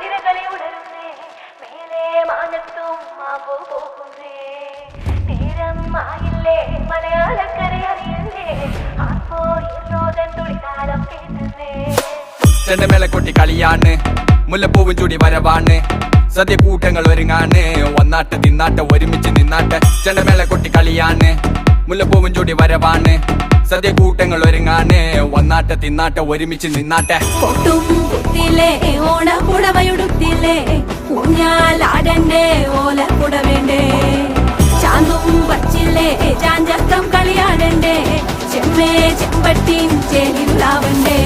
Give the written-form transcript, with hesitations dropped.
കുതിരകളെ ഉണരുന്നേ മേലെ മാനത്തും മാമ്പോ പോകുന്നേ നേരം ആയില്ലേ മലയാളക്കര അറിയുന്നേ ആപ്പോ ഇറോദൻ തുളിതാളം കേട്ടുന്നേ ചെണ്ടമേളക്കൊട്ടി കളിയാണ് മുല്ലപ്പൂവും ചൂടി വരവാണ് സദ്യ കൂട്ടങ്ങൾ ഒരുങ്ങാണ് ഒന്നാട്ട് തിന്നാട്ട് ഒരുമിച്ച് നിന്നാട്ട് ചെണ്ടമേളക്കൊട്ടി കളിയാണ് മുല്ലപ്പൂവും ചൂടി വരവാണ് സദ്യ കൂട്ടങ്ങൾ ഒരുങ്ങാണ് ഒന്നാട്ട് തിന്നാട്ട് ഒരുമിച്ച് നിന്നാട്ടെ പൊട്ടും കുത്തിലേ ഓണപ്പുടവയുടുത്തില്ലേ ഊഞ്ഞാലാടണ്ടേ ഓലക്കുട വേണ്ടേ ചാന്തും വച്ചില്ലേ ചാഞ്ചക്കം കളിയാടണ്ടേ ചെമ്മേ ചെമ്പട്ടിൻ ചേലിലാവണ്ടേ